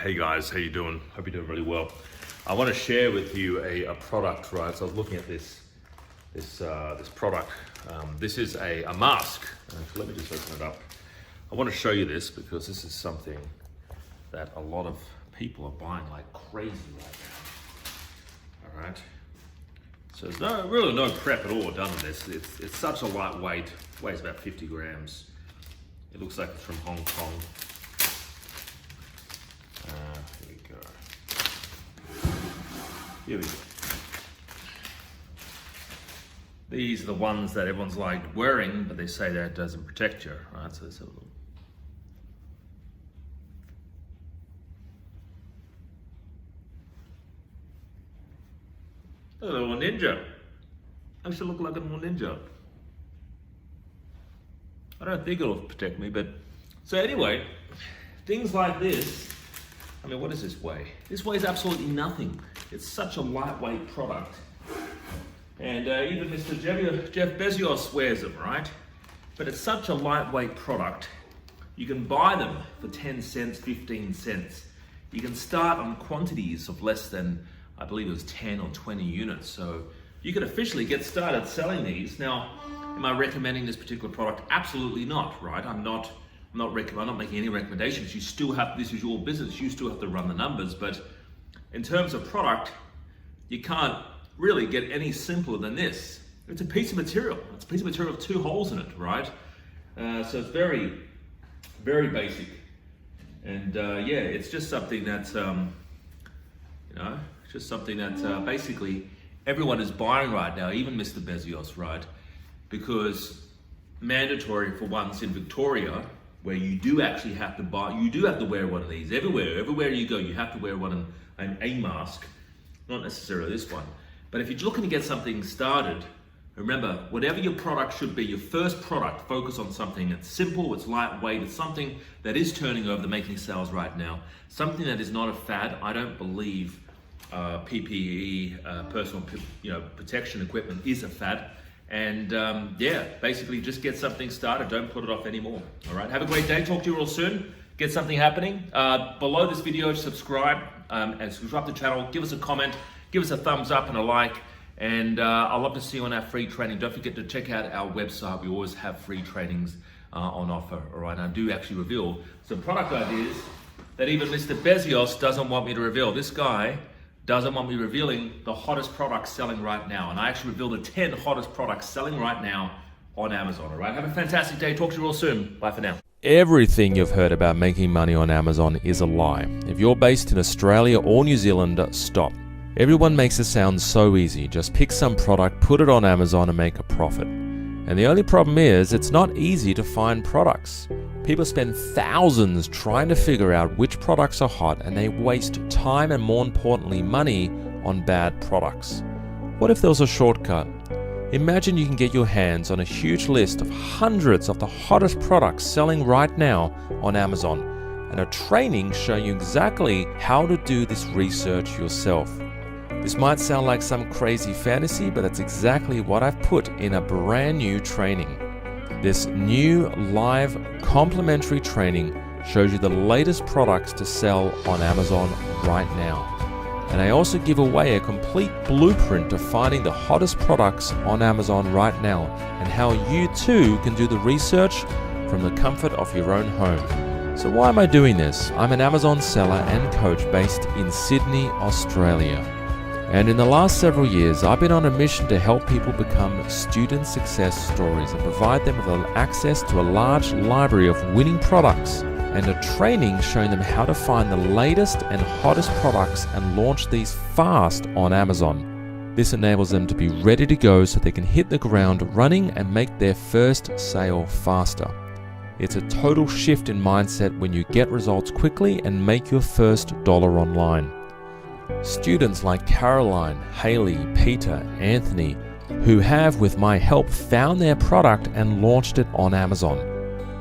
Hey guys, how you doing? Hope you're doing really well. I want to share with you a product, right? So I was looking at this product. This is a mask. So let me just open it up. I want to show you this because this is something that a lot of people are buying like crazy right now. All right. So there's really no prep at all done on this. It's such a lightweight, weighs about 50 grams. It looks like it's from Hong Kong. Here we go. Here we go. These are the ones that everyone's like wearing, but they say that it doesn't protect you, right? So let's have a look. A little ninja. I should look like a little ninja. I don't think it'll protect me, but... So anyway, things like this, I mean, what does this weigh? This weighs absolutely nothing. It's such a lightweight product. And even Mr. Jeff Bezos wears them, right? But it's such a lightweight product. You can buy them for 10 cents, 15 cents. You can start on quantities of less than, I believe it was 10 or 20 units. So you can officially get started selling these. Now, am I recommending this particular product? Absolutely not, right? I'm not making any recommendations. You still have, this is your business. You still have to run the numbers. But in terms of product, you can't really get any simpler than this. It's a piece of material. It's a piece of material with 2 holes in it, right? So it's very, very basic. And yeah, it's just something that's, it's just something that basically everyone is buying right now, even Mr. Bezos, right? Because mandatory for once in Victoria, where you do actually have to buy, you do have to wear one of these everywhere you go, you have to wear a mask, not necessarily this one. But if you're looking to get something started, remember, whatever your product should be, your first product, focus on something that's simple, it's lightweight, it's something that is turning over, making sales right now, something that is not a fad. I don't believe PPE, personal protection equipment is a fad. And yeah, basically just get something started. Don't put it off anymore. All right, have a great day. Talk to you real soon. Get something happening. Below this video, subscribe and subscribe to the channel. Give us a comment. Give us a thumbs up and a like. And I'd love to see you on our free training. Don't forget to check out our website. We always have free trainings on offer. All right, and I do actually reveal some product ideas that even Mr. Bezos doesn't want me to reveal. This guy doesn't want me revealing the hottest products selling right now. And I actually revealed the 10 hottest products selling right now on Amazon. All right, have a fantastic day. Talk to you real soon. Bye for now. Everything you've heard about making money on Amazon is a lie. If you're based in Australia or New Zealand, stop. Everyone makes it sound so easy. Just pick some product, put it on Amazon and make a profit. And the only problem is, it's not easy to find products. People spend thousands trying to figure out which products are hot, and they waste time and, more importantly, money on bad products. What if there was a shortcut? Imagine you can get your hands on a huge list of hundreds of the hottest products selling right now on Amazon, and a training showing you exactly how to do this research yourself. This might sound like some crazy fantasy, but that's exactly what I've put in a brand new training. This new live complimentary training shows you the latest products to sell on Amazon right now. And I also give away a complete blueprint to finding the hottest products on Amazon right now, and how you too can do the research from the comfort of your own home. So why am I doing this? I'm an Amazon seller and coach based in Sydney, Australia. And in the last several years, I've been on a mission to help people become student success stories and provide them with access to a large library of winning products and a training showing them how to find the latest and hottest products and launch these fast on Amazon. This enables them to be ready to go so they can hit the ground running and make their first sale faster. It's a total shift in mindset when you get results quickly and make your first dollar online. Students like Caroline, Haley, Peter, Anthony, who have, with my help, found their product and launched it on Amazon.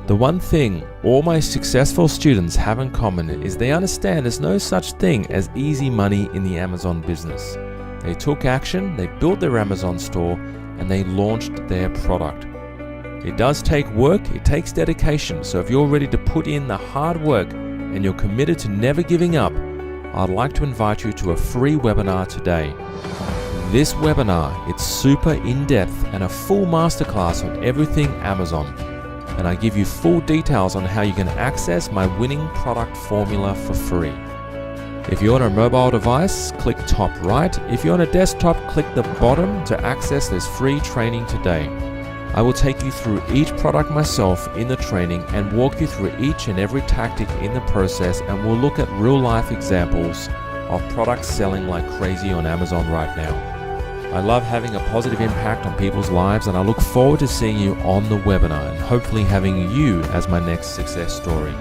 The one thing all my successful students have in common is they understand there's no such thing as easy money in the Amazon business. They took action, they built their Amazon store, and they launched their product. It does take work, it takes dedication, so if you're ready to put in the hard work, and you're committed to never giving up, I'd like to invite you to a free webinar today. This webinar, it's super in-depth and a full masterclass on everything Amazon. And I give you full details on how you can access my winning product formula for free. If you're on a mobile device, click top right. If you're on a desktop, click the bottom to access this free training today. I will take you through each product myself in the training and walk you through each and every tactic in the process, and we'll look at real life examples of products selling like crazy on Amazon right now. I love having a positive impact on people's lives, and I look forward to seeing you on the webinar and hopefully having you as my next success story.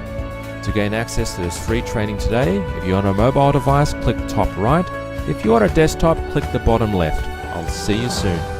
To gain access to this free training today, if you're on a mobile device, click top right. If you're on a desktop, click the bottom left. I'll see you soon.